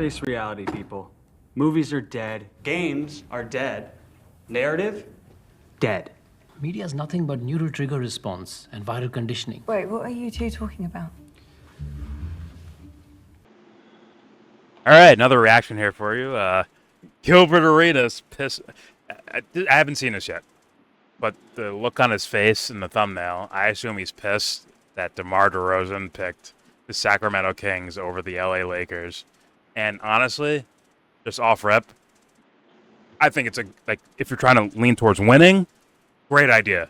Face reality, people. Movies are dead. Games are dead. Narrative? Dead. Media is nothing but neural trigger response and viral conditioning. Wait, what are you two talking about? All right, another reaction here for you. Gilbert Arenas pissed. I haven't seen this yet, but the look on his face in the thumbnail, I assume he's pissed that DeMar DeRozan picked the Sacramento Kings over the LA Lakers. And honestly, just off rip, I think it's if you're trying to lean towards winning, great idea.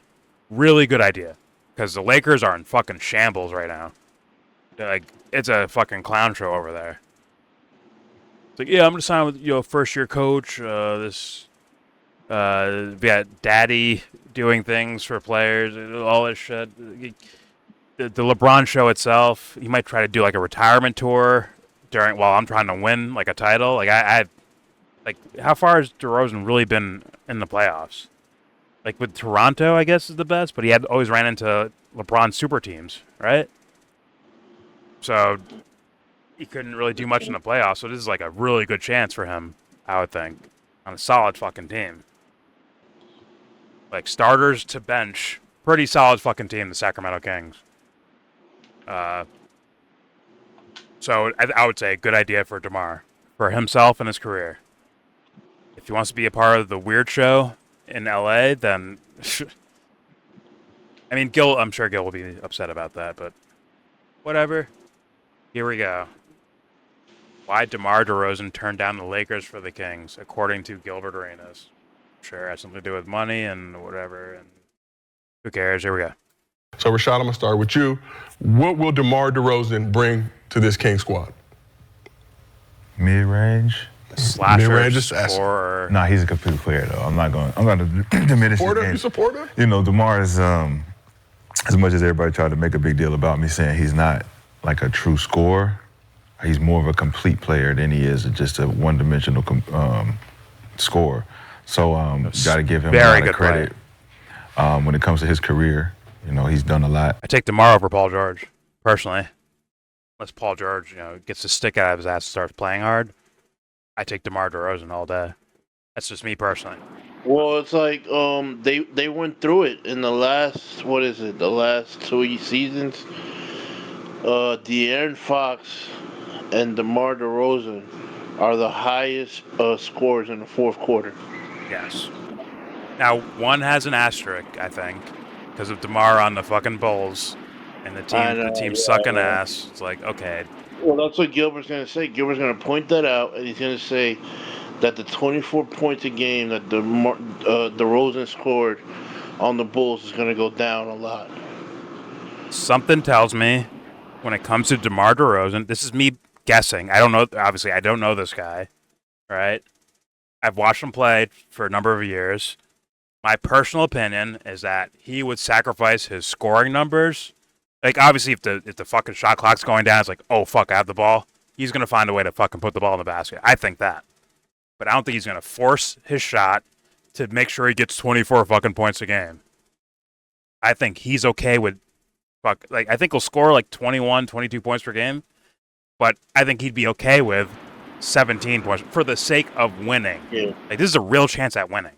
Really good idea. Because the Lakers are in fucking shambles right now. It's a fucking clown show over there. It's like, yeah, I'm gonna sign with first year coach. We got daddy doing things for players, all this shit. The LeBron show itself, he might try to do like a retirement tour while I'm trying to win like a title. How far has DeRozan really been in the playoffs? Like with Toronto, I guess is the best, but he had always ran into LeBron super teams, right? So he couldn't really do much in the playoffs. So this is like a really good chance for him, I would think, on a solid fucking team. Like starters to bench, pretty solid fucking team, the Sacramento Kings. So I would say good idea for DeMar, for himself and his career. If he wants to be a part of the weird show in LA, then I mean, I'm sure Gil will be upset about that, but whatever. Here we go. Why DeMar DeRozan turned down the Lakers for the Kings, according to Gilbert Arenas. Sure, it has something to do with money and whatever, and who cares? Here we go. So, Rashad, I'm going to start with you. What will DeMar DeRozan bring to this King squad? Mid-range. Slasher, Mid-range scorer. Nah, he's a complete player, though. I'm going to diminish his game. You support him? You know, DeMar is, as much as everybody tried to make a big deal about me saying he's not like a true scorer, he's more of a complete player than he is just a one-dimensional scorer. So you got to give him a lot of credit when it comes to his career. You know, he's done a lot. I take DeMar over Paul George, personally. Unless Paul George, gets the stick out of his ass and starts playing hard, I take DeMar DeRozan all day. That's just me personally. Well, it's like they went through it in the last the last 2 seasons. De'Aaron Fox and DeMar DeRozan are the highest scorers in the fourth quarter. Yes. Now one has an asterisk, I think, because of DeMar on the fucking Bulls and the team sucking ass. It's like, okay. Well, that's what Gilbert's going to say. Gilbert's going to point that out, and he's going to say that the 24 points a game that DeRozan scored on the Bulls is going to go down a lot. Something tells me when it comes to DeMar DeRozan, this is me guessing. I don't know. Obviously, I don't know this guy, right? I've watched him play for a number of years. My personal opinion is that he would sacrifice his scoring numbers. Like, obviously, if the fucking shot clock's going down, it's like, oh, fuck, I have the ball. He's going to find a way to fucking put the ball in the basket. I think that. But I don't think he's going to force his shot to make sure he gets 24 fucking points a game. I think he's okay with, I think he'll score like 21, 22 points per game. But I think he'd be okay with 17 points for the sake of winning. Yeah. Like, this is a real chance at winning.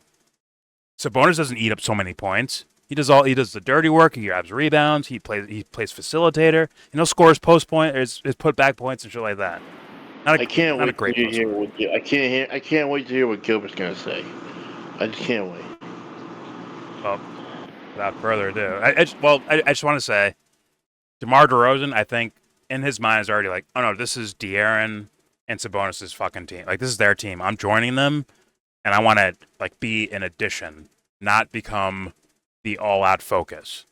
Sabonis doesn't eat up so many points. He does the dirty work. He grabs rebounds. He plays facilitator. And he'll score his post point, his put back points and shit like that. I can't wait to hear what Gilbert's gonna say. I just can't wait. Well, without further ado, I just want to say, DeMar DeRozan, I think in his mind is already like, oh no, this is De'Aaron and Sabonis' fucking team. Like, this is their team. I'm joining them, and I want to be an addition, not become the all-out focus.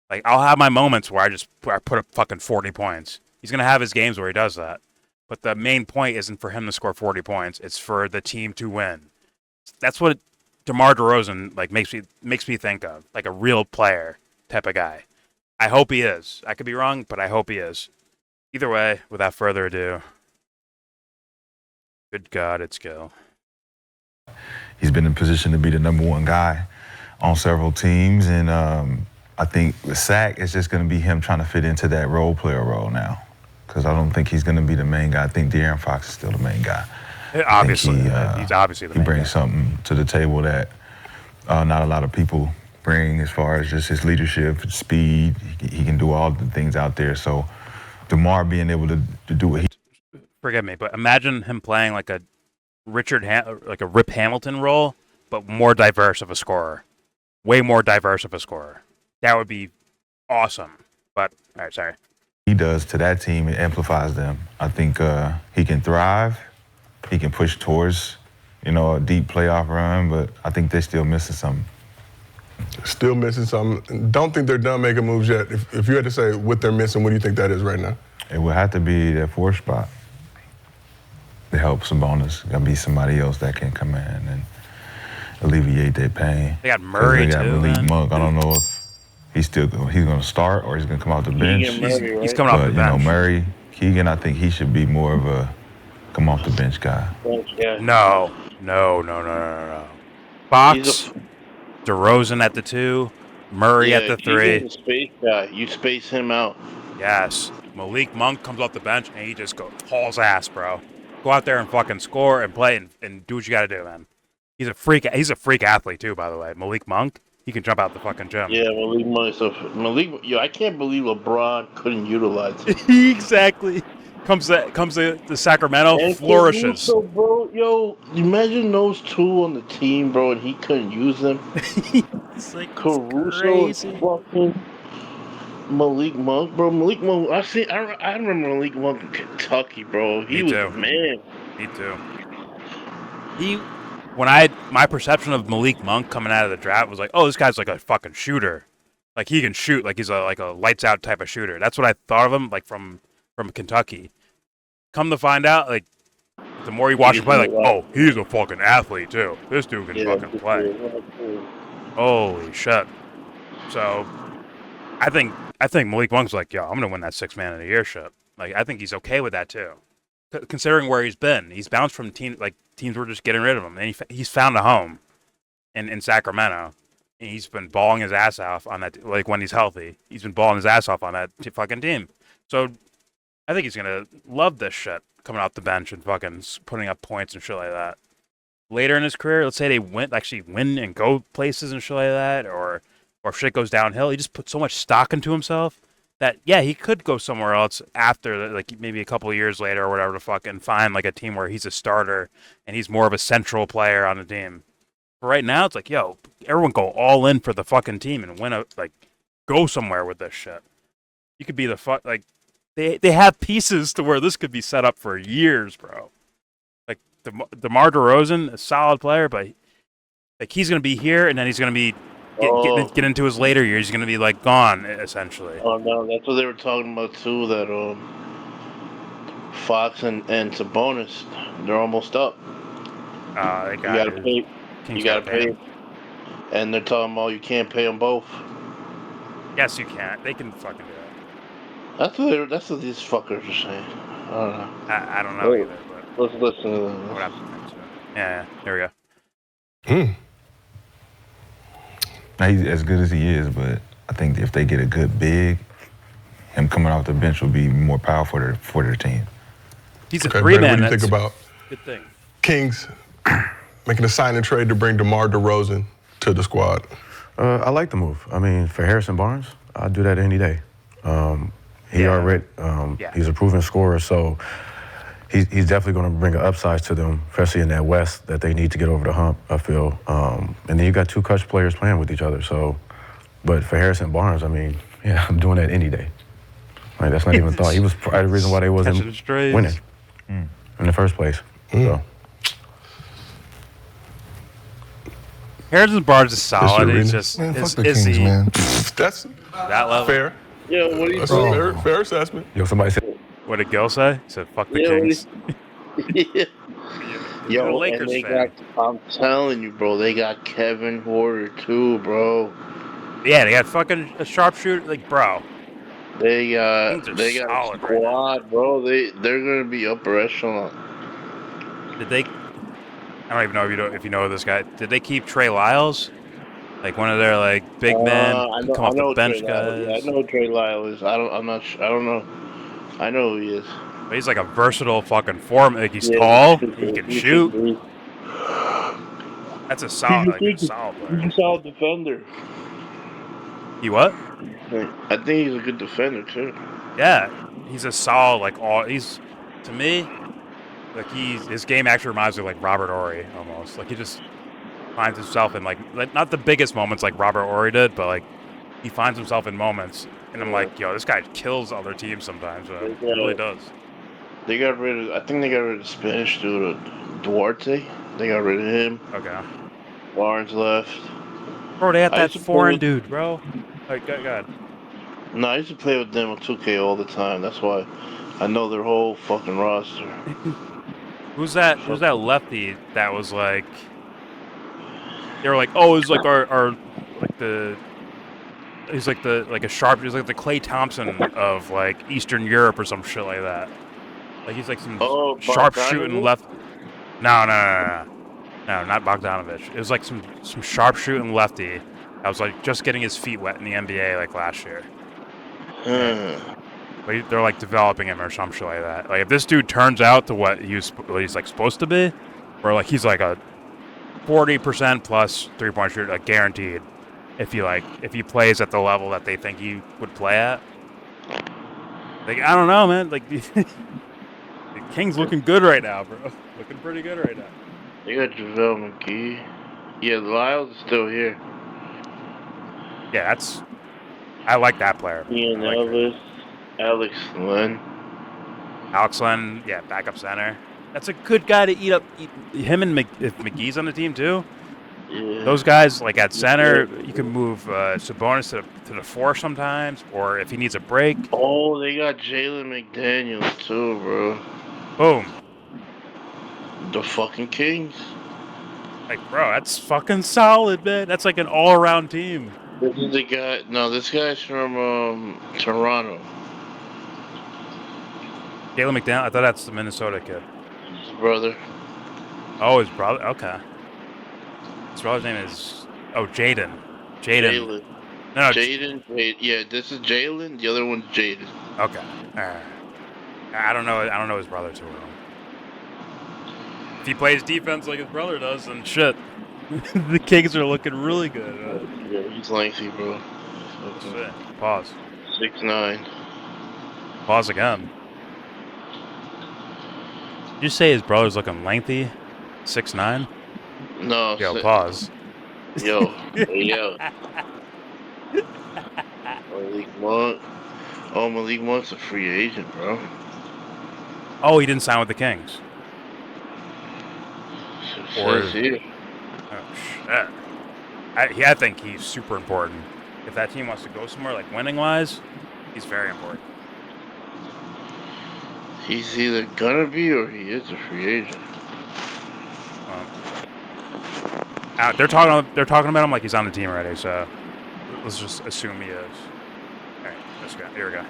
Like, I'll have my moments where I put up fucking 40 points. He's gonna have his games where he does that, but the main point isn't for him to score 40 points. It's for the team to win. That's what DeMar DeRozan makes me think of, like a real player type of guy. I hope he is. I could be wrong, but I hope he is. Either way, without further ado, good God, it's Gil. He's been in position to be the number one guy on several teams, and I think with Sac, it's just going to be him trying to fit into that role player role now. because I don't think he's going to be the main guy. I think De'Aaron Fox is still the main guy. Obviously, he's obviously the he main brings guy. something to the table that not a lot of people bring as far as just his leadership, speed. He can do all the things out there. So DeMar being able to do what he Forgive me, but imagine him playing like a like a Rip Hamilton role, but more diverse of a scorer. Way more diverse of a scorer. That would be awesome. But all right, sorry. does to that team, it amplifies them. I think he can thrive. He can push towards, a deep playoff run, but I think they're still missing something. Still missing something. Don't think they're done making moves yet. If you had to say what they're missing, what do you think that is right now? It would have to be that fourth spot to help Sabonis. Got to be somebody else that can come in and alleviate their pain. They got Murray, they got too, Malik man. Monk. I don't know if he's going to start or he's going to come off the bench. Murray, right? He's coming off the bench. Murray, Keegan, I think he should be more of a come off the bench guy. Yeah. No. Fox, He's a- DeRozan at the 2, Murray at the 3. He's a space guy. You space him out. Yes. Malik Monk comes off the bench and he just hauls ass, bro. Go out there and fucking score and play and do what you got to do, man. He's a freak athlete too, by the way. Malik Monk, he can jump out the fucking gym. Yeah, Malik Monk. I can't believe LeBron couldn't utilize him. Exactly. Comes to Sacramento, And flourishes. Caruso, bro, imagine those two on the team, bro, and he couldn't use them. It's like Caruso, crazy. fucking Malik Monk, bro. Malik Monk. I remember Malik Monk in Kentucky, bro. He Me was too. the man. Me too. My perception of Malik Monk coming out of the draft was like, oh, this guy's like a fucking shooter. Like he can shoot, like he's like a lights out type of shooter. That's what I thought of him, like from Kentucky. Come to find out, like the more you watch him play, like, oh, he's a fucking athlete too. This dude can fucking play. Holy shit. So I think Malik Monk's like, yo, I'm gonna win that 6 Man of the Year shit. Like I think he's okay with that too. Considering where he's been, he's bounced from teams were just getting rid of him, and he's found a home in Sacramento, and he's been balling his ass off on that. Like when he's healthy, he's been balling his ass off on that fucking team. So I think he's gonna love this shit coming off the bench and fucking putting up points and shit like that. Later in his career, let's say they win and go places and shit like that, or if shit goes downhill, he just puts so much stock into himself that, yeah, he could go somewhere else after, like, maybe a couple of years later or whatever the fuck, and find, like, a team where he's a starter and he's more of a central player on the team. But right now, it's like, yo, everyone go all in for the fucking team and go somewhere with this shit. You could be the they have pieces to where this could be set up for years, bro. Like, DeMar DeRozan, a solid player, but, like, he's going to be here, and then he's going to be get into his later years. He's going to be, like, gone, essentially. Oh, no, that's what they were talking about, too, that Fox and Sabonis, they're almost up. They You got to pay. Kings You got to pay. him. And they're talking about you can't pay them both. Yes, you can. They can fucking do that. That's what these fuckers are saying. I don't know. I don't know either, but Let's listen to them. what happens? Yeah, there we go. Now, he's as good as he is, but I think if they get a good big, him coming off the bench will be more powerful for their team. He's a Okay, three-man. Brandon, what do you That's think about good thing. Kings making a sign and trade to bring DeMar DeRozan to the squad? I like the move. I mean, for Harrison Barnes, I'd do that any day. He's a proven scorer, so he's definitely going to bring an upside to them, especially in that West that they need to get over the hump, I feel. And then you got two clutch players playing with each other. So, but for Harrison Barnes, I mean, yeah, I'm doing that any day. Like, that's not even a thought. He was probably the reason why they wasn't winning in the first place. So. Harrison Barnes is solid. He's just Man, fuck is the Kings, man. That's that level. fair. Yeah, what do you That's a fair assessment. Yo, somebody said, What did Gil say? He said, "Fuck the Yeah, what Kings." yeah. You're a Yo, Lakers and they fan. I'm telling you, bro, they got Kevin Porter too, bro. Yeah, they got fucking a sharpshooter. Like, bro, They got Kings are solid a right now. squad, bro. They're gonna be upper echelon. did they? I don't even know if you know this guy. Did they keep Trey Lyles? Like one of their big men, I come off the know bench Trey Lyle. guys. Yeah, I know who Trey Lyle is. I don't know. I know who he is. But he's like a versatile fucking form. Like he's tall. He can shoot. That's a solid. Like, a solid player. He's a solid defender. He what? I think he's a good defender too. Yeah, he's a solid. Like all. He's to me. Like his game actually reminds me of like Robert Horry almost. Like he just finds himself in like not the biggest moments like Robert Horry did, but like he finds himself in moments, and I'm like, yo, this guy kills other teams sometimes. He really does. They got rid of. I think they got rid of the Spanish dude, Duarte. They got rid of him. Okay. Barnes left. Bro, they had that foreign dude, bro. Like, God. No, I used to play with them on 2K all the time. That's why I know their whole fucking roster. Who's that lefty that was like? They were like, oh, it's like our like the. He's like a sharp. He's like the Klay Thompson of like Eastern Europe or some shit like that. Like he's like some sharp shooting left. No, not Bogdanovich. It was like some sharp shooting lefty. I was like just getting his feet wet in the NBA like last year. But they're like developing him or some shit like that. Like if this dude turns out to what he's like supposed to be, or like he's like a 40% plus 3-point shooter, like guaranteed. If he plays at the level that they think he would play at. Like I don't know, man. Like the Kings looking good right now, bro. Looking pretty good right now. They got JaVale McGee. Yeah, Lyles is still here. Yeah, I like that player. Ian like Elvis, Alex Len. Alex Len, yeah, backup center. That's a good guy to eat him and if McGee's on the team too. Yeah. Those guys, like at center, you can move Sabonis to the 4 sometimes, or if he needs a break. Oh, they got Jalen McDaniels too, bro. Boom. The fucking Kings. Like, bro, that's fucking solid, man. That's like an all-around team. This is the guy. No, this guy's from Toronto. Jalen McDaniel. I thought that's the Minnesota kid. His brother. Oh, his brother. Okay. His brother's name is Jaden. Jalen. No, Jaden. Yeah, this is Jalen. The other one's Jaden. Okay. All right. I don't know his brother too well. If he plays defense like his brother does, then shit. The Kings are looking really good. Yeah, he's lengthy, bro. Shit. Pause. 6'9". Pause again. Did you say his brother's looking lengthy? 6'9"? No. Yo, pause. Yo. Yo. Malik Monk. Oh, Malik Monk's a free agent, bro. Oh, he didn't sign with the Kings. Says here. Oh, shit. I think he's super important. If that team wants to go somewhere, like winning-wise, he's very important. He's either gonna be or he is a free agent. They're talking about him like he's on the team already, so let's just assume he is. All right, let's go. Here we go.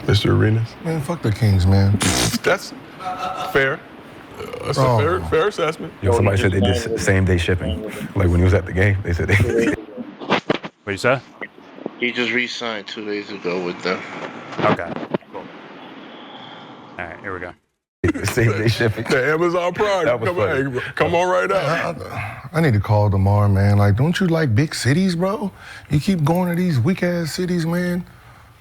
Mr. Arenas. Man, fuck the Kings, man. That's fair. That's a fair assessment. Yo, somebody said they did same-day shipping. Like when he was at the game, they said they. What you say? He just re-signed 2 days ago with them. Okay, cool. All right, here we go. Same-day shipping. The Amazon Prime. That was funny. Come on right out. I need to call DeMar, man. Like, don't you like big cities, bro? You keep going to these weak-ass cities, man.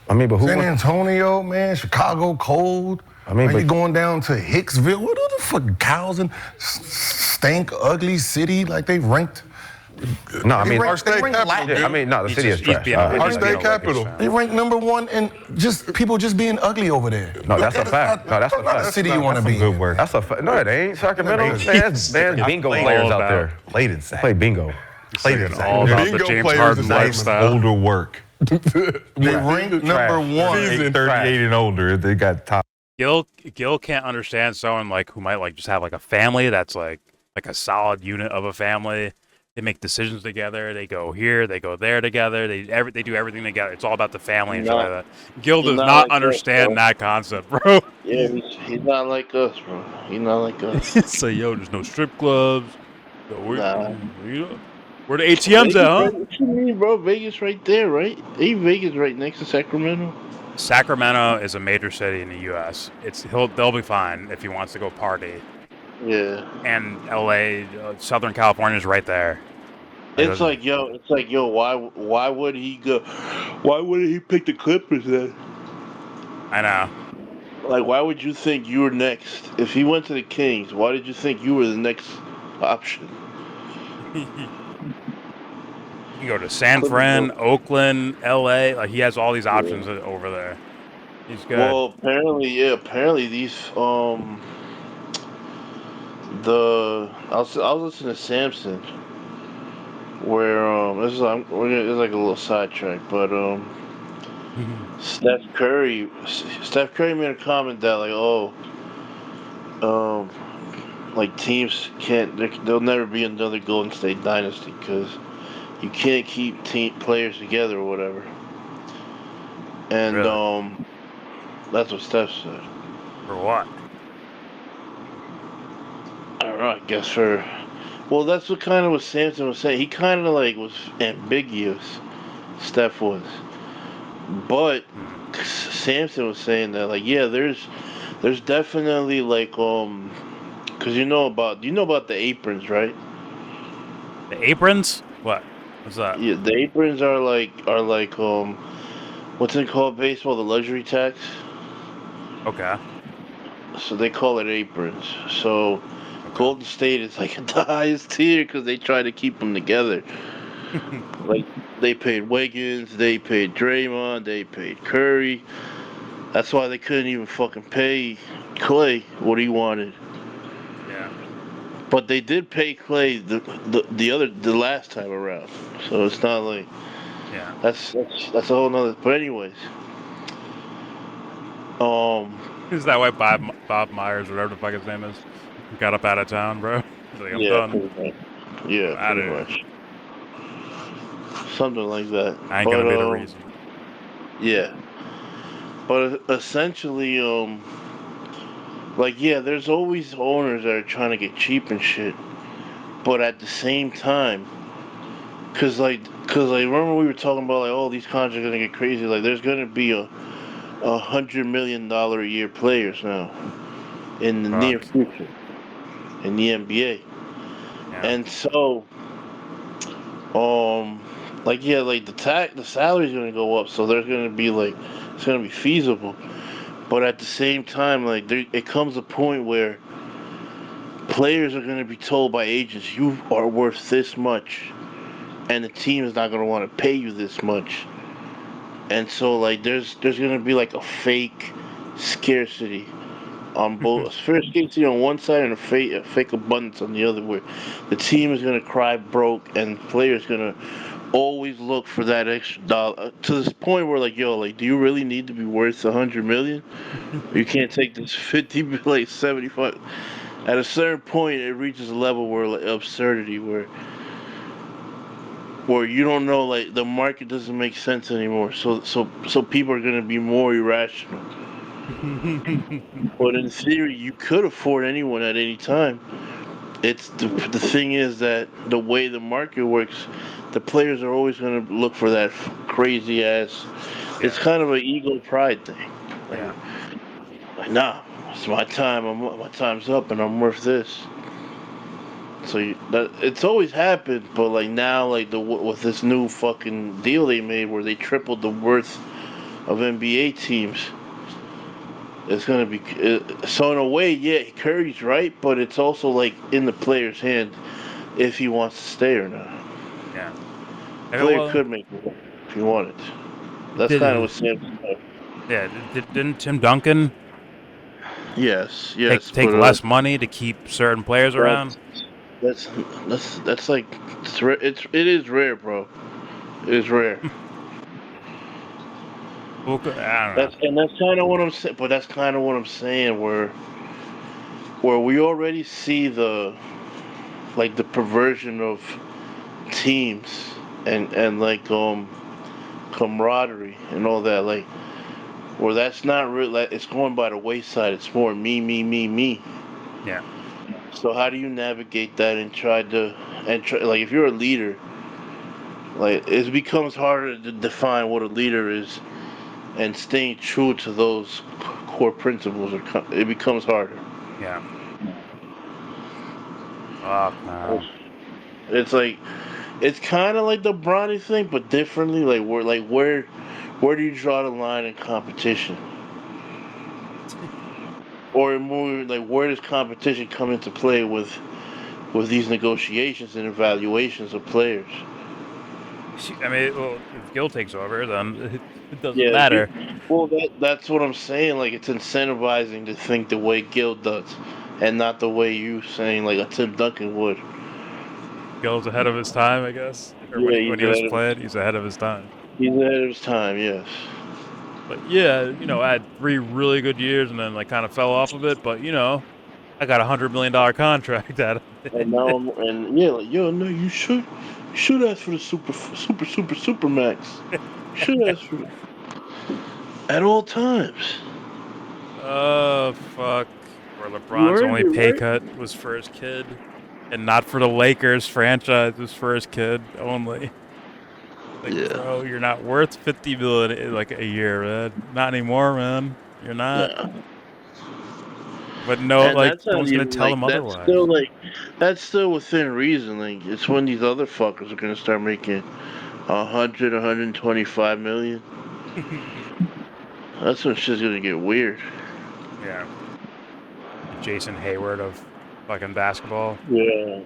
I mean, but who? San Antonio, man. Chicago, cold. I mean, like but you going down to Hicksville. What the fuck? Cows and stank, ugly city. Like they ranked. No, I mean, our state capital. yeah, I mean, no, the city is trash. Our state capital. They ranked #1 and just people just being ugly over there. No, that's a fact. No, that's a What fact. city you want to be? Good work. That's a fact. No, it ain't. Sacramento, man, bingo players out there. Played in Sac. Play bingo. Played in All Sac. about Bingo the James players Harden is lifestyle. Older work. They ranked #1. 38 and older. They got top. Gil can't understand someone like who might like just have like a family that's like a solid unit of a family. They make decisions together. They go here, they go there together. They do everything together. It's all about the family and stuff like that. Gil does not like understand us, that concept, bro. Yeah, he's not like us, bro. He's not like us. So yo, there's no strip clubs. No, Nah. Where the ATMs at, huh? What you mean, bro? Vegas right there, right? Ain't Vegas right next to Sacramento? Sacramento is a major city in the U.S. They'll be fine if he wants to go party. Yeah. And L.A., Southern California is right there. It's like, yo, why would he go? Why wouldn't he pick the Clippers then? I know. Like, why would you think you were next? If he went to the Kings, why did you think you were the next option? You can go to San Clippers Fran, go. Oakland, L.A. Like he has all these options over there. He's good. Well, apparently these I was listening to Samson where it's like a little sidetrack, but Steph Curry made a comment that like um like teams there'll never be another Golden State dynasty because you can't keep team players together or whatever. And Really? that's what Steph said. For what? I don't know. I guess for well, that's what kind of what Samson was saying. He kind of like was ambiguous. Steph was, but Samson was saying that like yeah, there's definitely like because you know about the aprons, right? The aprons? What? What's that? Yeah, the aprons are like what's it called baseball? The luxury tax. Okay. So they call it aprons. So Okay. Golden State is like the highest tier because they try to keep them together. Like they paid Wiggins, they paid Draymond, they paid Curry. That's why they couldn't even fucking pay Clay what he wanted. Yeah. But they did pay Clay the last time around. So it's not like Yeah. that's a whole nother. But anyways, um, Is that why Bob Myers, whatever the fuck his name is, got up out of town, bro? He's like, I'm yeah, done. pretty much. Yeah, I'm out pretty of here. much. Something like that. I ain't But gonna be the reason. yeah. But essentially, like yeah, there's always owners that are trying to get cheap and shit. But at the same time, cause like remember we were talking about like oh these contracts are gonna get crazy. Like there's gonna be $100 million a year players now in the near Fuck. future in the NBA. Yeah. And so like yeah like the salary's gonna go up. So there's gonna be like it's gonna be feasible. But at the same time like it comes a point where players are going to be told by agents you are worth this much and the team is not going to want to pay you this much, and so like there's going to be like a fake scarcity on both scarcity on one side and a fake abundance on the other, where the team is going to cry broke and players going to always look for that extra dollar to this point where like yo like do you really need to be worth 100 million? You can't take this 50 like 75. At a certain point, it reaches a level where like absurdity, where you don't know, like the market doesn't make sense anymore. So people are gonna be more irrational. But in theory, you could afford anyone at any time. It's the thing is that the way the market works, the players are always gonna look for that crazy ass. It's Yeah. kind of an ego pride thing. Like, Yeah. like nah, it's my time. My time's up, and I'm worth this. So that it's always happened, but like now, like with this new fucking deal they made where they tripled the worth of NBA teams, it's gonna be so in a way, yeah, Curry's right, but it's also like in the player's hand if he wants to stay or not. Yeah. Player Well, could make it work if he wanted. That's kind of did what Sam said. yeah? Didn't Tim Duncan Yes, take yes, take but less money to keep certain players around? that's that's that's like it is rare, bro. It is rare. Well, I don't know. That's kind of what I'm saying. But that's kind of what I'm saying, where we already see the perversion of teams and like camaraderie and all that. Like where that's not real. Like it's going by the wayside. It's more me, me, me, me. Yeah. So how do you navigate that and try like if you're a leader Like it becomes harder to define what a leader is, and staying true to those core principles. It becomes harder. Yeah. Fuck, man. It's like it's kind of like the Bronny thing, but differently. Where do you draw the line in competition? Or more like where does competition come into play with these negotiations and evaluations of players? I mean, well, if Gil takes over, then it doesn't Yeah, matter. well, that's what I'm saying. Like it's incentivizing to think the way Gil does, and not the way you saying like a Tim Duncan would. Gil's ahead of his time, I guess. Or Yeah, when he was playing, he's ahead of his time. he's ahead of his time. Yes. But yeah, I had 3 really good years and then like kind of fell off of it. But I got $100 million contract out of it. And now like yo, no, you should ask for the super max. You should ask for it at all times. Oh fuck! Where You LeBron's earned only it, pay right? cut was for his kid, and not for the Lakers franchise. It was for his kid only. Like, Yeah. bro, you're not worth 50 million like a year, man. Not anymore, man. You're not. Yeah. But no, And like that's no not one's gonna even tell like him otherwise. that's still within reason. Like it's when these other fuckers are gonna start making 125 million. That's when shit's gonna get weird. Yeah. Jason Hayward of fucking basketball. Yeah.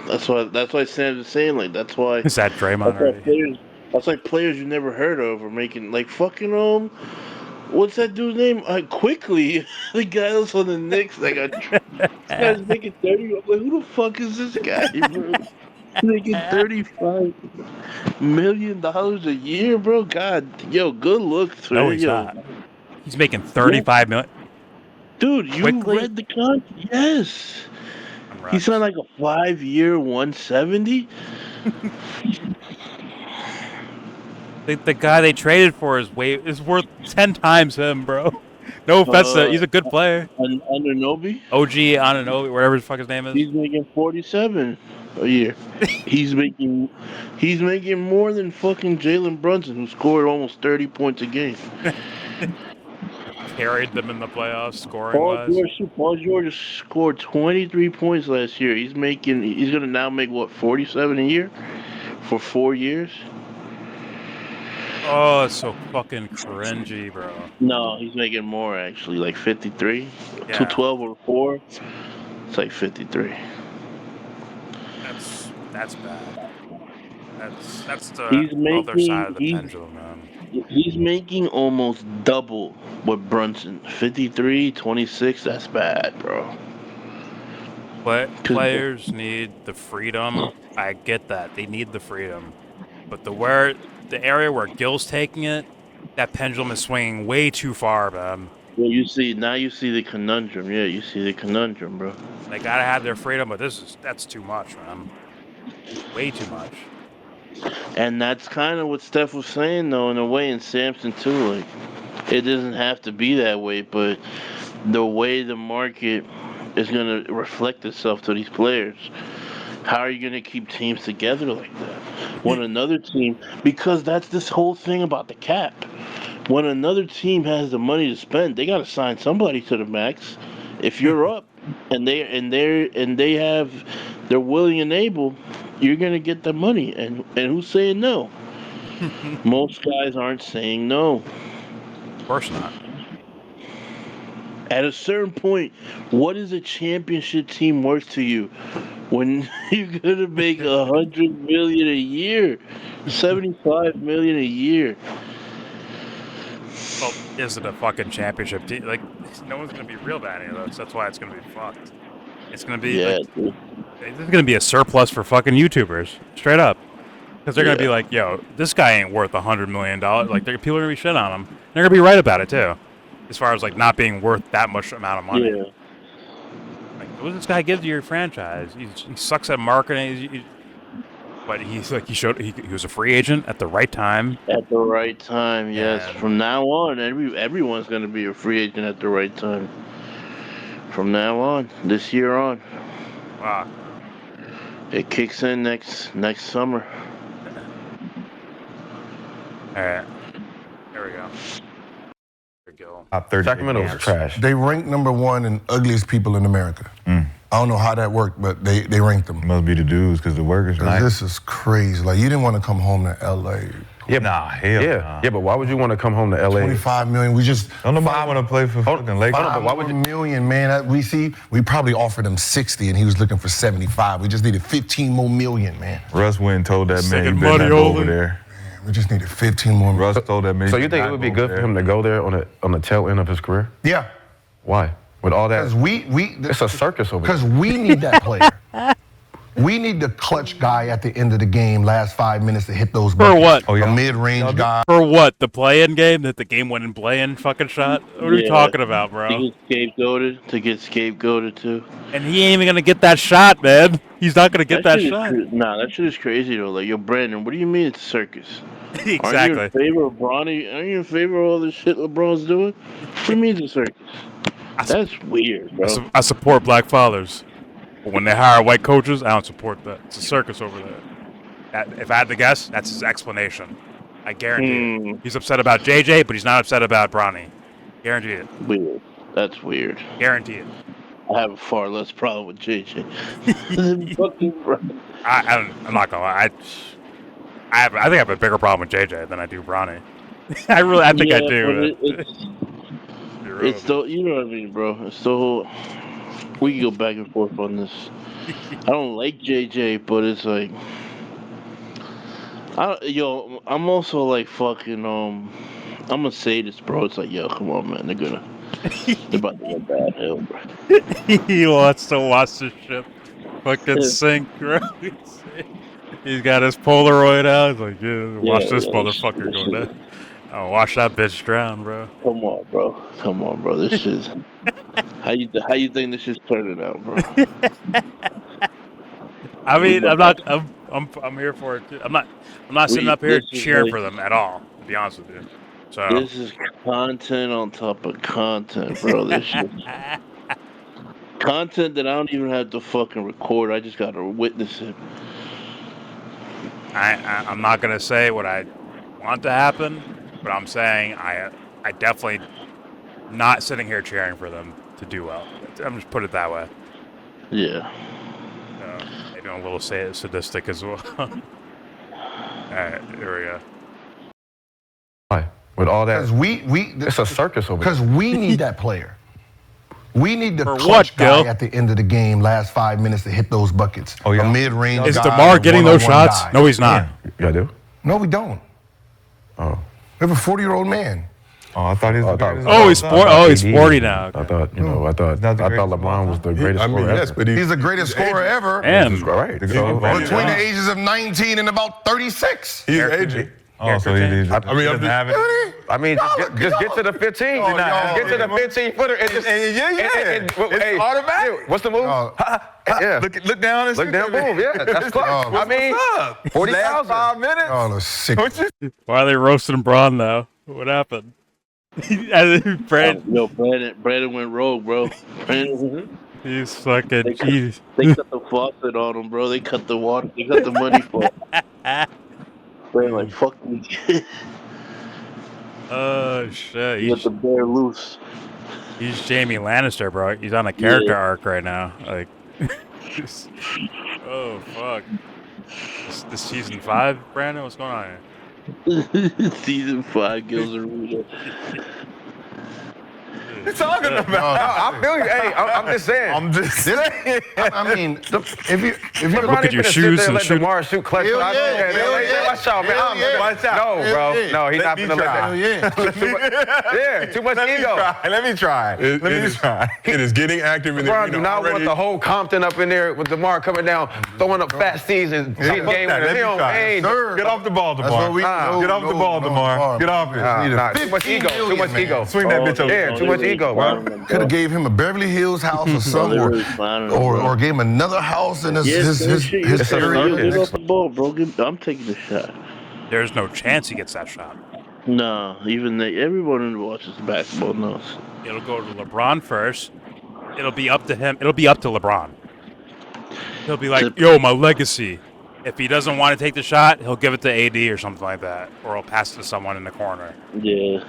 That's why Sam is saying like that's why Is that Draymond that's why already? players that's like players you never heard of are making like fucking what's that dude's name? Quickly the guy that's on the Knicks this guy's making 30. I'm like, who the fuck is this guy, bro? He's making $35 million a year, bro. God, yo, good looks, No, man. he's Yo, not. He's making yeah, 35 million. dude, you Quickly? read the contract? Yes. He signed Congrats. like a 5-year 170. The guy they traded for is worth 10 times him, bro. No offense, Uh, he's a good player. under Nobi, OG Ananobi, whatever the fuck his name is. he's making 47 a year. He's making more than fucking Jalen Brunson, who scored almost 30 points a game. Carried them in the playoffs, scoring wise. Paul George scored 23 points last year. He's gonna now make what 47 a year for 4 years. Oh, it's so fucking cringy, bro. No, he's making more actually, like 53. Yeah. 212 over 4. It's like 53. That's bad. That's the He's other side of the making pendulum, man. he's making almost double what Brunson. 53, 26. That's bad, bro. But 'Cause players need the freedom. I get that. They need the freedom. But the area where Gil's taking it, that pendulum is swinging way too far, man. well, you see the conundrum. Yeah, you see the conundrum, bro. They gotta have their freedom, but that's too much, man. Way too much. And that's kind of what Steph was saying, though, in a way, and Samson too. Like, it doesn't have to be that way, but the way the market is going to reflect itself to these players. How are you going to keep teams together like that? When another team, because that's this whole thing about the cap. When another team has the money to spend, they got to sign somebody to the max. If you're up and they're willing and able, you're gonna get the money. And who's saying no? Most guys aren't saying no. Of course not. At a certain point, what is a championship team worth to you when you're gonna make 100 million a year, 75 million a year? Well, is it a fucking championship team? Like, no one's gonna be real about any of those. That's why it's gonna be fucked. It's gonna be Yeah, like, dude. this is gonna be a surplus for fucking YouTubers, straight up. Because they're gonna be Yeah. like, yo, this guy ain't worth $100 million. Like, people are gonna be shit on him. They're gonna be right about it too, as far as like not being worth that much amount of money. Yeah. Like, what does this guy give to your franchise? He sucks at marketing. But he's like he was a free agent at the right time. At the right time, yes. And- From now on, everyone's gonna be a free agent at the right time. From now on, this year on, Wow. it kicks in next summer. All right. There we go. There we go. Top 30. Sacramento's trash. They ranked #1 in ugliest people in America. I don't know how that worked, but they ranked them. Must be the dudes because the workers nice. This is crazy. Like, you didn't want to come home to L.A. Yeah, nah, hell nah. Yeah, but why would you want to come home to LA? 25 million. We just Don't nobody want to play for fucking Lakers. But why would you million, man? We probably offered him 60 and he was looking for 75. We just needed 15 more million, man. Russ went and told that man he Taking better money not go over. over there. We just needed 15 more. Russ told that man. So you think it would be good for him to go there on the tail end of his career? Yeah. Why? With all that, Because it's a circus over there. Because we need that player. We need the clutch guy at the end of the game, last 5 minutes to hit those buckets. For what? Oh, yeah. A mid-range guy. For what? The play-in game that the game-winning play-in fucking shot? What are you talking about, bro? To get scapegoated too. And he ain't even gonna get that shot, man. He's not gonna get that shot. Nah, that shit is crazy though. Like, yo, Brandon, what do you mean it's a circus? Are you in Exactly. favor of Bronny? Are you in favor of all this shit LeBron's doing? What do you mean it's a circus? That's weird, bro. I support black fathers. But when they hire white coaches, I don't support that. It's a circus over there. If I had to guess, that's his explanation. I guarantee it. He's upset about JJ, but he's not upset about Bronny. Guarantee it. Weird. That's weird. Guarantee it. I have a far less problem with JJ. Fucking I'm not gonna lie. I think I have a bigger problem with JJ than I do Bronny. I think I do. It's still, you know what I mean, bro. It's the whole. We can go back and forth on this. I don't like JJ, but it's like, I'm also like fucking. I'm gonna say this, bro. It's like, yo, come on, man. They're about to get bad hell, bro. He wants to watch the ship fucking sink, bro. He's got his Polaroid out. He's like, yeah, watch this motherfucker go down. Oh, watch that bitch drown, bro. Come on, bro. This is how you think this is turning out, bro? I mean, I'm here for it too. I'm not sitting up here cheering for them at all, to be honest with you. So this is content on top of content, bro. This shit. Content that I don't even have to fucking record. I just gotta witness it. I'm not gonna say what I want to happen, but I'm saying I definitely not sitting here cheering for them to do well. I'm just put it that way. Yeah. Maybe I'm a little sadistic as well. All right, here we go. Why? With all that, Because it's a circus over there. Because we need that player. We need the For clutch what, guy Gil? at the end of the game, last 5 minutes to hit those buckets. Oh, yeah. A mid-range Is guy. DeMar getting those one-on-one shots? guy. No, he's not. Yeah, I do. No, we don't. Oh. We have a 40-year-old man. Oh, I thought he was the greatest. Oh, he's AD. 40 now. I thought LeBron was the greatest I mean, scorer yes, ever. but He's the greatest scorer ever. And Right. The So, greatest- Between the ages of 19 and about 36. He's aging. Oh, so he I mean, I'm just have it. I mean, just get to the 15. Oh, Just get to the 15-footer. It's automatic. What's the move? Yeah. Look down and Look down, boom. Yeah, that's clutch. Oh, I mean, 40,000. 5 minutes. Oh, no, sick. why are they roasting Braun now? What happened? Brandon went rogue, bro. He's fucking. They cut the faucet on him, bro. They cut the water. They cut the money for him. Brandon, like, fuck me. Oh shit! You got the bear loose. He's Jamie Lannister, bro. He's on a character arc right now. Like, oh fuck! This season 5, Brandon. What's going on here? Season 5 Gil's Arena. What you talking about? I feel you. Hey, I'm just saying. I'm just saying. I mean, if you Look at your shoes and let shoot. DeMar shoot clutch. Hell Watch out, man. Watch out. No, bro. No, he's not gonna let that. Yeah, too much ego. Let me try. It is getting active in the LeBron arena do not already. want the whole Compton up in there with DeMar coming down, throwing up fast season, game winner. He don't ain't. Get off the ball, That's what DeMar. we Get off the ball, DeMar. Get off it. Too much ego. Too much ego. Swing that bitch over. Yeah, too much ego, bro. Could have gave him a Beverly Hills house or something, or gave him another house in his area. Get off the ball, bro. I'm taking the shot. There's no chance he gets that shot. Nah, even everyone who watches basketball knows. It'll go to LeBron first. It'll be up to him. It'll be up to LeBron. He'll be like, "Yo, my legacy." if he doesn't want to take the shot, he'll give it to AD or something like that, or he'll pass it to someone in the corner. Yeah.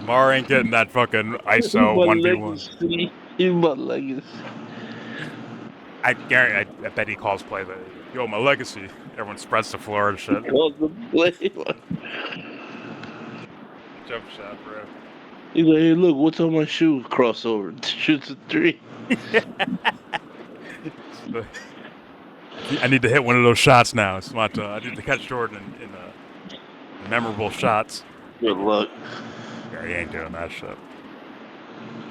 DeMar ain't getting that fucking ISO 1v1. He's my legacy. I guarantee. I bet he calls play that. Yo, my legacy. Everyone spreads the floor and shit. Calls the play. Jump shot, bro. He's like, hey, look, what's on my shoe? Crossover. Shoots a 3. I need to hit one of those shots now. It's my turn. I need to catch Jordan in memorable shots. Good luck. Yeah, he ain't doing that shit.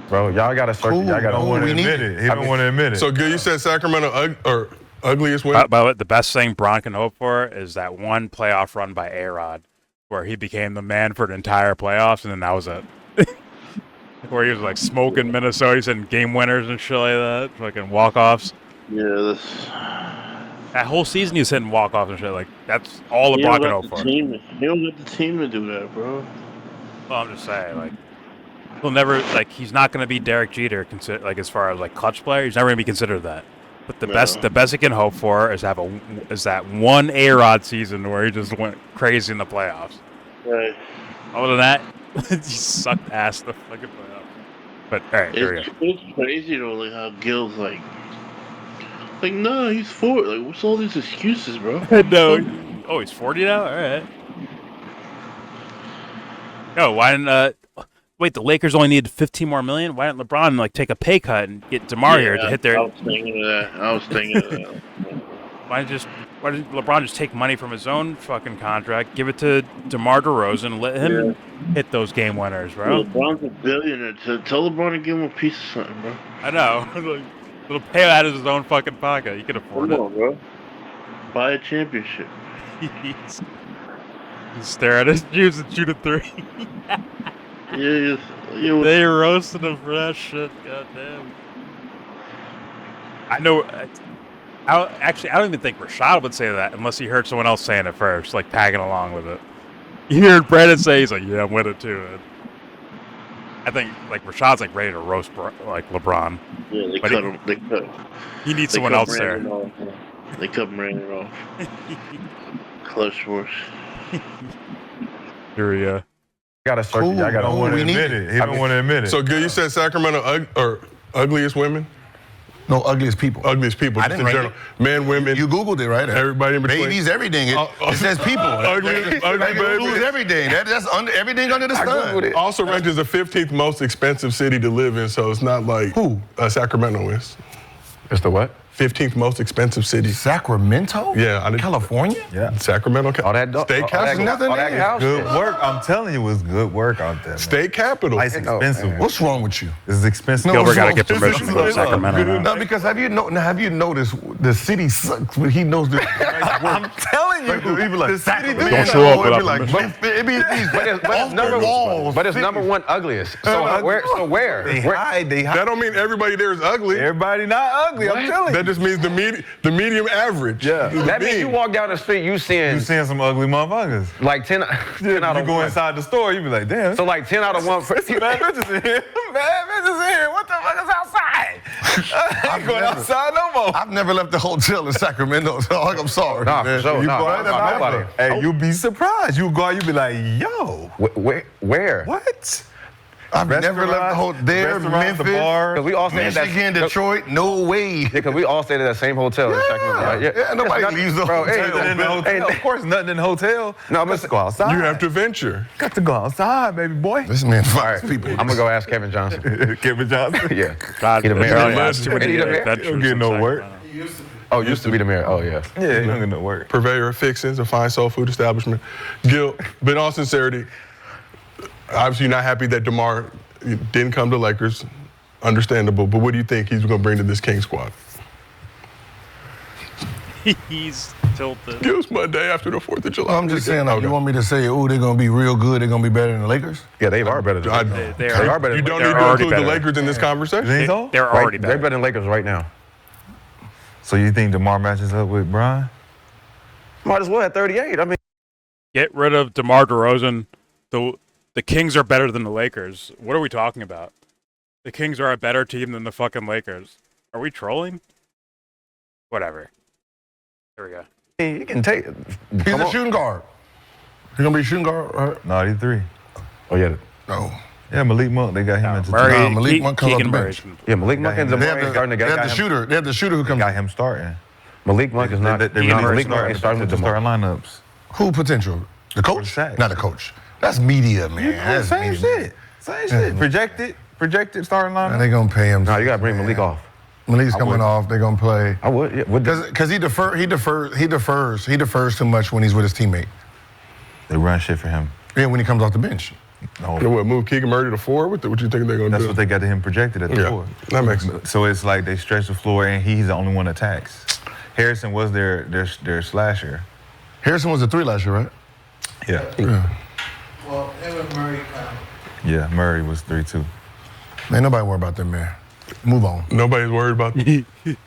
Bro, y'all got to search. Cool. Y'all got Don't want to admit it. He don't want to admit it. So, Gil, you said Sacramento ugliest win? By the way, the best thing Bron can hope for is that one playoff run by A-Rod where he became the man for the entire playoffs, and then that was it. Where he was like smoking Minnesota, he's hitting game winners and shit like that, fucking walk-offs. Yeah, That whole season he was hitting walk-offs and shit. Like, that's all LeBron can hope for. He don't get the team to do that, bro. Well, I'm just saying, like, he'll never, like, he's not going to be Derek Jeter, like, as far as, like, clutch player. He's never going to be considered that. But the best he can hope for is that one A-Rod season where he just went crazy in the playoffs. Right. Other than that, he sucked ass the fucking playoffs. But, all right, here we go. It's crazy, though, like, how Gil's, like, nah, he's 40. Like, what's all these excuses, bro? No. Oh, he's 40 now? All right. No, why didn't, wait, the Lakers only needed $15 more million? Why didn't LeBron, like, take a pay cut and get DeMar here to hit their... I was thinking of that. Why didn't LeBron just take money from his own fucking contract, give it to DeMar DeRozan, and let him hit those game winners, bro? LeBron's a billionaire. Tell LeBron to give him a piece of something, bro. I know. Like, he'll pay out of his own fucking pocket. He can afford Come on, bro. Buy a championship. He's stare at his shoes and shoot a 3. They roasted him for that shit. Goddamn. I know. I don't even think Rashad would say that unless he heard someone else saying it first, like tagging along with it. You heard Brandon say, he's like, yeah, I'm with it too. And I think like Rashad's like ready to roast like LeBron. Yeah, they cut him. He needs someone else there. They cut Brandon off. Clutch force. Here we go. Gotta search. Cool. Y'all gotta Don't want to admit it. He don't want to admit it. So, Gil, you said Sacramento ugliest women? No, ugliest people. Ugliest people. I just didn't in write general. Men, women. You Googled it, right? Everybody in between. Babies, everything. It says people. Ugly That babies. includes everything. That's everything under the sun. Also ranked as the 15th most expensive city to live in, so it's not like Who? Sacramento is. It's the what? 15th most expensive city. Sacramento? Yeah. California? Yeah. Sacramento. All that State capital. nothing there. Good work. I'm telling you, it's good work out there. Man. State capital. It's expensive. What's wrong with you? It's expensive. Gilbert what's got to wrong? get permission to go to Sacramento now. No, because have you noticed the city sucks, but he knows the I'm telling you. He be like, the city do Don't that. show up It be without like, permission. it be these off the walls. But it's number one ugliest. So where? They hide. They hide. That don't mean everybody there is ugly. Everybody not ugly. I'm telling you. That just means the medium average. Yeah. The That means you mean. walk down the street, you You seeing seeing some ugly motherfuckers. like 10 out You of go 1. inside the store, you be like, damn. So like 10 out of 1. Bad bitches in here. Bad bitches in here. What the fuck is outside? I ain't going outside no more. I've never left the hotel in Sacramento, so I'm sorry. Nah, man. for sure. You Nah, go out nah, nobody. nobody. Hey, you'll be surprised. You go out, you be like, yo, Where? what? I've never left the hotel there, Restaurants, the Memphis, bar. Because we all stayed at that. Michigan, Detroit, no way. Because we all stayed at that same hotel in Sacramento. Right? Yeah, nobody There's leaves the bro, hotel. hey, Nothing in the hotel. Of course, nothing in the hotel. No, Let's but go outside. You have to venture. Got to go outside, baby boy. This man fires people. I'm gonna go ask Kevin Johnson. Kevin Johnson. Yeah. God, He the mayor. Charlie has too many He the mayor. adventures Don't get in no work. Sacramento. Oh, used to be the mayor. Oh, yeah. Yeah, you don't get no work. Purveyor of fixins, a fine soul food establishment. Gil, but in all sincerity, obviously you're not happy that DeMar didn't come to Lakers. Understandable, but what do you think he's going to bring to this King squad? He's tilted. Gil's Monday after the 4th of July. I'm just saying, like, you want me to say, oh, they're going to be real good, they're going to be better than the Lakers? Yeah, they are better than I- Lakers. They They are. are better You than don't Lakers. need to already include the better. Lakers in this conversation? Think so? They're already They're better. better than Lakers right now. So you think DeMar matches up with Brian? Might as well at 38. I mean, Get rid of DeMar DeRozan. The Kings are better than the Lakers. What are we talking about? The Kings are a better team than the fucking Lakers. Are we trolling? Whatever. Here we go. He can take. He's a shooting guard. He's gonna be a shooting guard, right? No, he's 3. Oh yeah. No. Yeah, Malik Monk. They got him at the Murray, Malik Monk comes off the Keegan bench. Murray. Yeah, Malik Monk and They DeMar have starting the, the they have guy. the shooter. They have the shooter who They comes. got him starting. Malik Monk is not. They Malik really Monk ain't starting with DeMar. starting lineups. Who potential? The coach? Sack. Not the coach. That's media, man. That's Same media. shit. Same shit. Projected starting And lineup. they gonna pay him. No, you gotta bring Malik off. Malik's coming would. off. They're gonna play. I would. Yeah, Because he defers too much when he's with his teammate. They run shit for him. Yeah, when he comes off the bench. No, What, move Keegan Murray to 4? What you think they're going to that's do? what they got to him projected at the Yeah, 4. that makes sense. So it's like they stretch the floor and he's the only one that attacks. Harrison was their slasher. Harrison was a 3 last year, right? Yeah. Well, him and Murray kind of. Yeah, Murray was 3 too. Ain't nobody worry about them, man. Move on. Nobody's worried about that.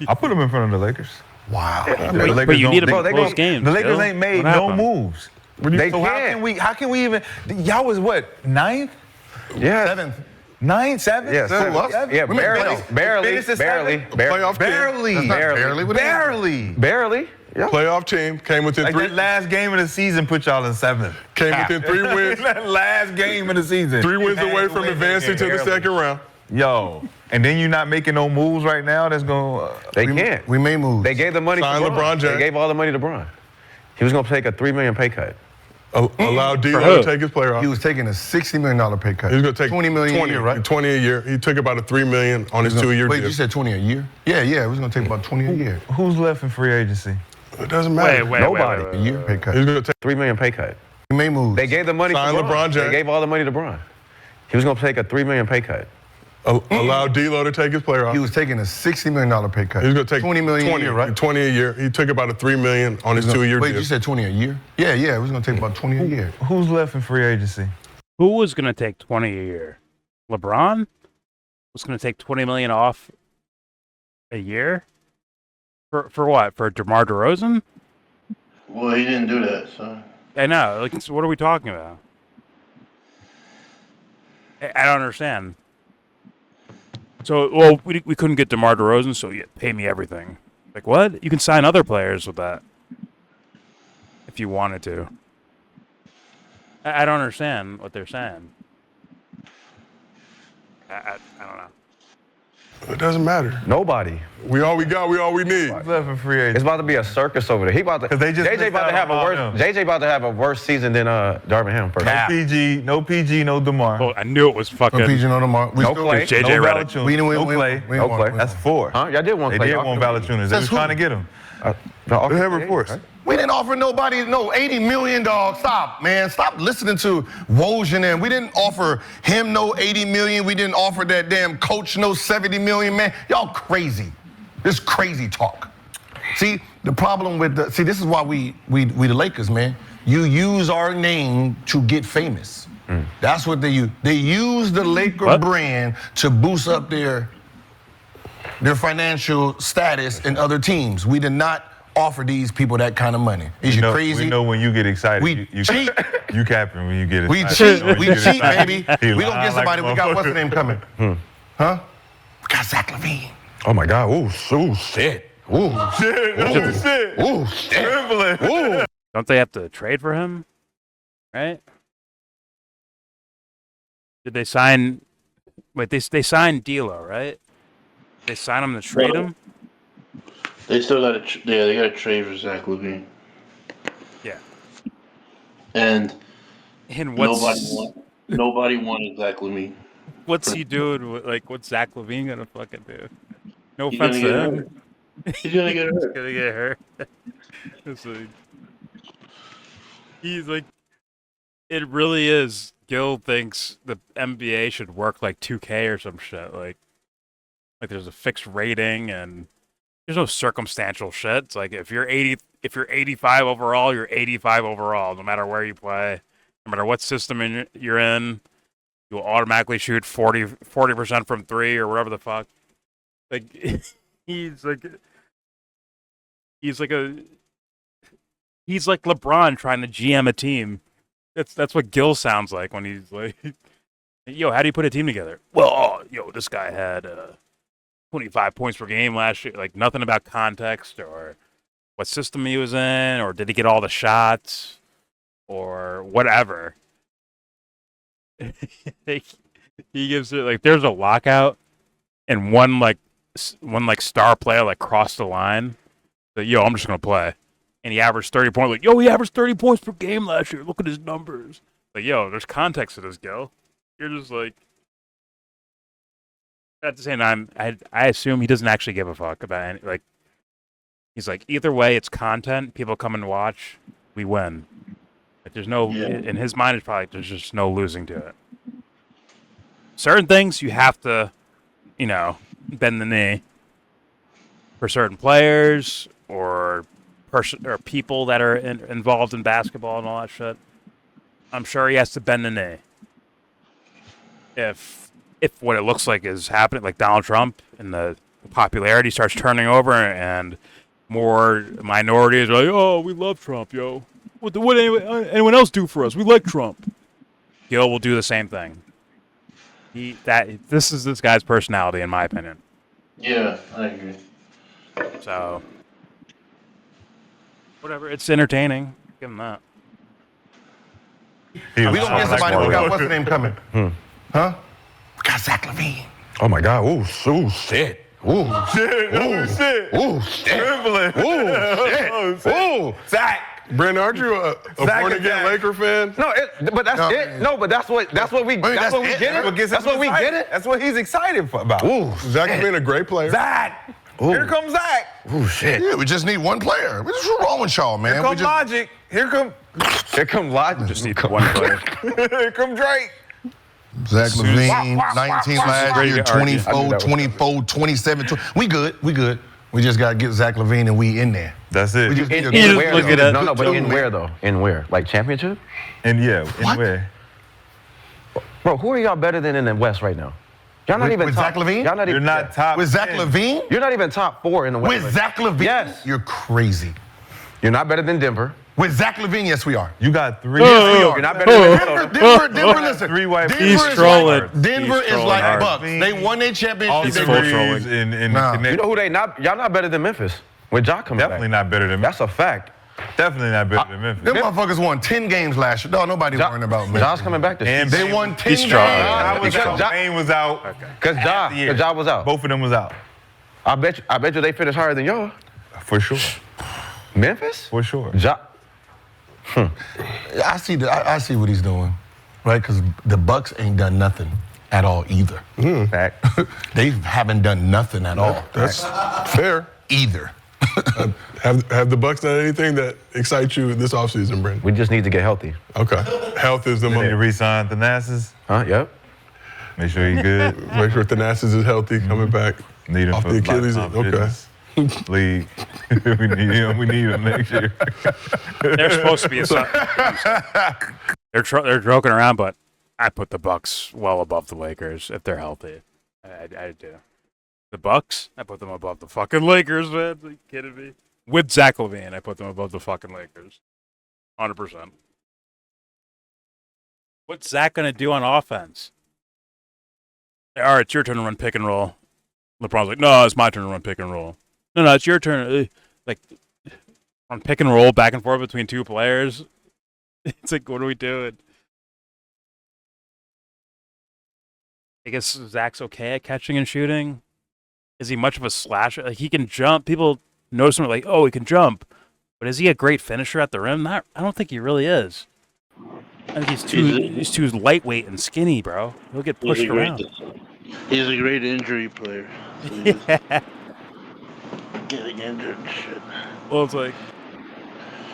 I put him in front of the Lakers. Wow. The But Lakers you don't- need a they- close game. The Lakers Bill. ain't made What no happened? moves. They So can't. how can we even? Y'all was what, 9th? Yeah. 7th. 9th, 7th? Yeah, Seven. yeah, We made barely, playoffs. barely, Finished at barely, seven? barely, Playoff team. Barely. That's not barely. What is it? Barely. barely. Yeah. Playoff team came within Like 3. that last game of the season put y'all in 7th. Came within 3 wins. That last game of the season. 3 wins away from Barely. advancing to the second round. Yo, and then you're not making no moves right now. That's going. They can't. We made moves. They gave the money Sign to LeBron James. They gave all the money to LeBron. He was gonna take a $3 million pay cut. Allow who? D'Lo to take his player off. He was taking a $60 million pay cut. He was going to take 20 million 20, a year, right? 20 a year. He took about a $3 million on his 2-year Wait, deal. you said 20 a year? Yeah, he was gonna take about 20 a year. Who's left in free agency? It doesn't matter. Nobody. A year pay cut. He's going to take $3 million pay cut. We made moves. They gave the money Sign to LeBron James. They gave all the money to LeBron. He was gonna take a $3 million pay cut. allow D'Lo to take his player off. He was taking a $60 million pay cut. He was going to take 20 million a year, right? 20 a year. He took about a $3 million on his 2-year Wait, deal. you said 20 a year? Yeah, he was gonna take about 20 a year. Who's left in free agency? Who was going to take 20 a year? LeBron was going to take 20 million off a year? For what? For DeMar DeRozan? Well, he didn't do that, so. I know. Like, so what are we talking about? I don't understand. So, well, we couldn't get DeMar DeRozan, so you pay me everything. Like, what? You can sign other players with that if you wanted to. I don't understand what they're saying. I don't know. It doesn't matter. Nobody. We all we got, we all we need. Who's left in free It's agency? about to be a circus over there. He about to. 'Cause they just JJ missed about to out have a on worse. them. JJ about to have a worse season than Darvin Ham. First. No PG, no DeMar. Oh, I knew it was fucking. No PG, no tomorrow. We No still Clay. JJ no Redick. Valanciunas, We didn't win. no we- Clay. we No won. Clay. We That's won. 4. Huh? Y'all did want They Clay. did want Valanciunas. They That's was who? trying to get him. They have reports. We didn't offer nobody no 80 million, dog. Stop, man. Stop listening to Woj and them. We didn't offer him no 80 million. We didn't offer that damn coach no 70 million, man. Y'all crazy. This crazy talk. See, the problem with this is why we the Lakers, man. You use our name to get famous. That's what they use. They use the Laker brand to boost up their financial status in other teams. We did not offer these people that kind of money. Is you crazy? We know when you get excited. We you cheat. You capping when you get We excited. cheat. We cheat, baby. He We gonna lying get somebody. like a We got what's the motherfucker. name coming? Huh? We got Zach LaVine. Oh my God. Ooh, shit. Ooh, Shit, that's shit. ooh, shit. Trembling. Ooh. Don't they have to trade for him? Right? Did they sign? Wait, they signed D'Lo, right? They sign him to trade him. They still got to, they got to trade for Zach LaVine. Yeah. And And what's nobody wanted Zach LaVine. what's he doing? Like, what's Zach LaVine gonna fucking do? No He's offense gonna to get him. hurt. He's gonna get He's hurt. gonna get hurt. It's like- he's like, it really is. Gil thinks the NBA should work like 2K or some shit. Like there's a fixed rating and there's no circumstantial shit. It's like if you're 85 overall, you're 85 overall, no matter where you play, no matter what system you're in. You'll automatically shoot 40% from 3 or whatever the fuck. Like he's like LeBron trying to GM a team. That's what Gil sounds like when he's like, yo, how do you put a team together? Well, this guy had 25 points per game last year. Like nothing about context or what system he was in, or did he get all the shots, or whatever. He gives it like there's a lockout, and one star player like crossed the line. That yo, I'm just gonna play, and he averaged 30 points. Like yo, he averaged 30 points per game last year. Look at his numbers. Like yo, there's context to this, Gil. You're just like. At the same time, I assume he doesn't actually give a fuck about any, like. He's like, either way, it's content. People come and watch. We win. Like, there's no in his mind. It's probably there's just no losing to it. Certain things you have to, bend the knee. For certain players or people that are involved in basketball and all that shit, I'm sure he has to bend the knee. If what it looks like is happening, like Donald Trump, and the popularity starts turning over, and more minorities are like, "Oh, we love Trump, yo. What anyone else do for us? We like Trump." Gil will do the same thing. This is this guy's personality, in my opinion. Yeah, I agree. So, whatever. It's entertaining. Give him that. We don't get somebody. We got what's the name coming? Huh? We got Zach LaVine. Oh my God! Ooh, shit! Ooh, Shit. ooh, Shit. ooh, shit! Ooh, shit! Ooh, Zach! Brandon, aren't you a born again Laker fan? No, but that's it. No, but that's what we get it. That's what we get it. That's what he's excited about. Ooh, Zach has been a great player. Zach! Ooh. Here comes Zach! Ooh, shit! Yeah, we just need one player. What's wrong with y'all, man? Here come Logic. Here come Logic. Just need one player. Here come Drake. Zach LaVine, 19 last year, 24, 24, 27. We good. We just got to get Zach LaVine and we in there. That's it. We just need to just Where, look though? at that. No, but in where though? In where? Like championship? And yeah, What? and where? Bro, who are y'all better than in the West right now? Y'all not even with top. Zach LaVine? Y'all not You're even not top. With Zach 10. LaVine? You're not even top 4 in the West. With Zach LaVine? Yes. You're crazy. You're not better than Denver. With Zach LaVine, yes, we are. You got 3. You're not better than Minnesota. Denver, listen. 3 white Denver He's is trolling. like, Denver He's is trolling like hard. Bucks. They won their championship. All They the full were- trolling. in Nah. You know who they not? Y'all not better than Memphis. With Ja coming Definitely back. not better than That's a fact. Definitely not better than Memphis. Them motherfuckers won 10 games last year. No, nobody worrying about me. Ja's coming back this And season. They won 10 He's games. strong. I was Because out. Ja- Bane was out. Because Ja was out. Both of them was out. I bet you they finished higher than y'all. For sure. Memphis? For sure. Ja. I see what he's doing, right? Because the Bucks ain't done nothing at all either. Fact. They haven't done nothing at all. That's fair. Either. Have the Bucks done anything that excites you this offseason, Brandon? We just need to get healthy. Okay. Health is the They need to most. re-sign Thanasis. Huh? Yep. Make sure he's good. Make sure Thanasis is healthy, coming back Need him off for the Achilles. lifetime Okay. business. League. We need him. We need him next year. They're supposed to be. They're joking around, but I put the Bucks well above the Lakers if they're healthy. I do. The Bucks, I put them above the fucking Lakers, man. Are you kidding me? With Zach LaVine, I put them above the fucking Lakers. 100%. What's Zach gonna do on offense? All right, it's your turn to run pick and roll. LeBron's like, no, it's my turn to run pick and roll. No, it's your turn. Like, on pick and roll back and forth between two players. It's like, what are we doing? I guess Zach's okay at catching and shooting. Is he much of a slasher? Like, he can jump. People notice him like, oh, he can jump. But is he a great finisher at the rim? I don't think he really is. I think he's too lightweight and skinny, bro. He'll get pushed around. He's a great injury player. So he's Yeah. getting injured and shit. Well, it's like,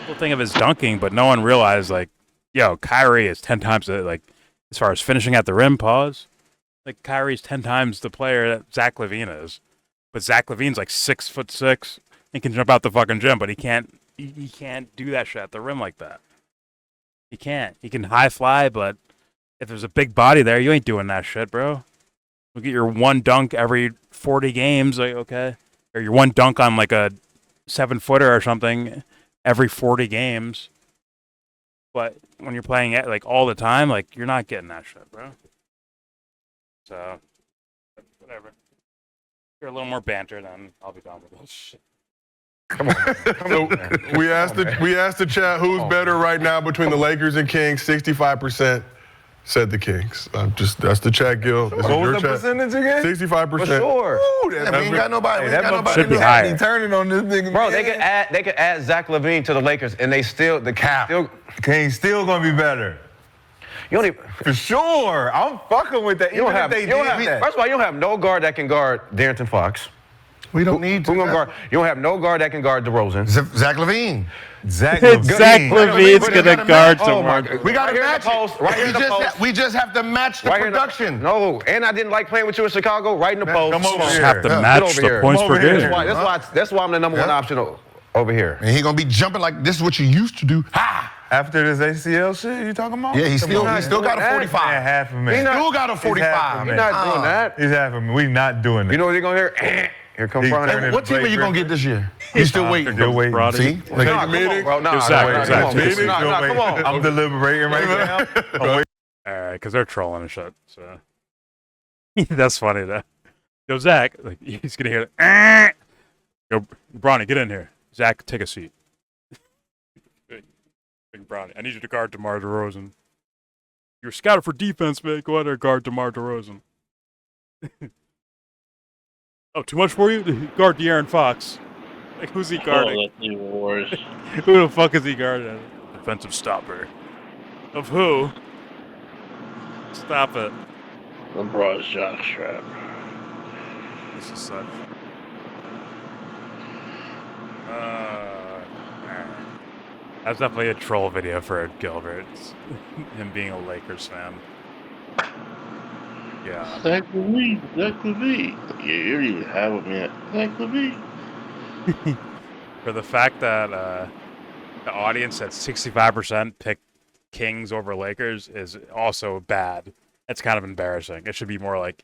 people think of his dunking, but no one realized, like, yo, Kyrie is 10 times, like, as far as finishing at the rim, pause. Like, Kyrie's 10 times the player that Zach LaVine is. But Zach LaVine's like 6'6" and can jump out the fucking gym, but he can't do that shit at the rim like that. He can't. He can high fly, but if there's a big body there, you ain't doing that shit, bro. You'll get your one dunk every 40 games, like, okay. Or your one dunk on like a 7-footer or something every 40 games. But when you're playing it like all the time, like, you're not getting that shit, bro. So, whatever. If you're a little more banter, then I'll be done with this shit. So we asked the chat who's better right now between the Lakers and Kings. 65% said the Kings. That's the chat, Gil. This is What your was the chat. percentage again? 65%. For sure. Ooh, we ain't got nobody. should be higher. He turning on this nigga. Bro, man. they could add Zach LaVine to the Lakers, and they still the cap. Kings still gonna be better. You don't even. For sure. I'm fucking with that. You don't Even have. if You they don't did have that. first of all, you don't have no guard that can guard Darrington Fox. We don't need to. Who gonna guard? You don't have no guard that can guard DeRozan. Zach LaVine. Zach Zach LaVine. LaVine's gonna guard Oh my DeMar. God. We got to Right here in match the post, it. right here in the post. We just have to match the Right here in the- production. No, and I didn't like playing with you in Chicago. Right in the post. Come over Just here. have to Get match over the here. points Come per over here. game. That's why I'm the number one option over here. And he gonna be jumping like this is what you used to do. Ha! After this ACL shit you talking about? Yeah, he Come still on. got a Man, 45. half a man. Still got a He's half a 45. man. You're not doing that. He's half a man. We not doing it. You know what you're gonna hear? Here come He Brian. turning- What team are you gonna get this year? He's still waiting. Still waiting. Brody. See? Like, Nah, come on, bro. Nah, Zach, nah, Zach, come on, Zach, nah, nah, come on. I'm deliberating right now. I'm waiting. All right, because they're trolling and shit. So that's funny though. Yo, Zach, like he's gonna hear it. Yo, Bronny, get in here. Zach, take a seat. Big Bronny, I need you to guard DeMar DeRozan. You're scouted for defense, man. Go out there and guard DeMar DeRozan. Oh, too much for you? Guard De'Aaron Fox. Like, who's he guarding? Oh, that's even worse. Who the fuck is he guarding? Defensive stopper. Of who? Stop it. LeBron's jockstrap. This is such. That's definitely a troll video for Gilbert. Him being a Lakers fan. Yeah. Zach LaVine. Yeah, you don't even have him yet. Zach LaVine. For the fact that the audience at 65% picked Kings over Lakers is also bad. That's kind of embarrassing. It should be more like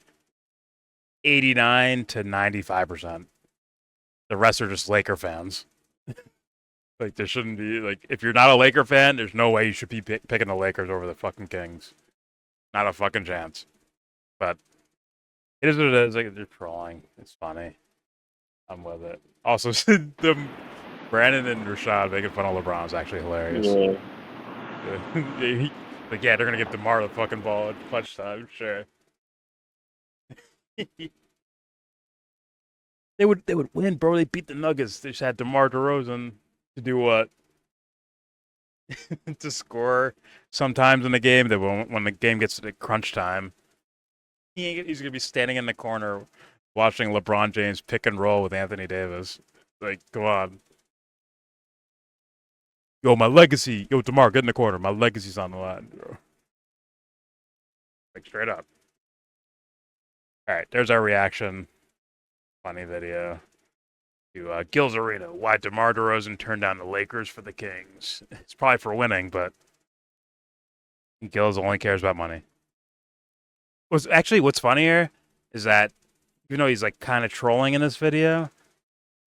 89 to 95%. The rest are just Laker fans. Like, there shouldn't be, like, if you're not a Laker fan, there's no way you should be picking the Lakers over the fucking Kings. Not a fucking chance. But it is what it is. Like, they're trolling. It's funny. I'm with it. Also, Brandon and Rashad making fun of LeBron is actually hilarious. Yeah. Like, yeah, they're gonna get DeMar the fucking ball at clutch time, sure. They would win, bro. They beat the Nuggets. They just had DeMar DeRozan to do what? To score sometimes in the game. That when the game gets to crunch time, he's gonna be standing in the corner watching LeBron James pick and roll with Anthony Davis. Like, come on. Yo, my legacy. Yo, DeMar, get in the corner. My legacy's on the line, bro. Like, straight up. All right, there's our reaction. Funny video. To Gil's Arena. Why DeMar DeRozan turned down the Lakers for the Kings. It's probably for winning, but Gil's only cares about money. What's funnier is that even though he's like kind of trolling in this video,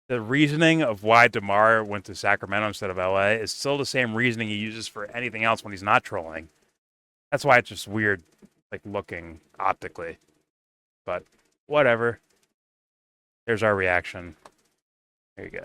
the reasoning of why DeMar went to Sacramento instead of LA is still the same reasoning he uses for anything else when he's not trolling. That's why it's just weird, like, looking optically. But whatever. There's our reaction. There you go.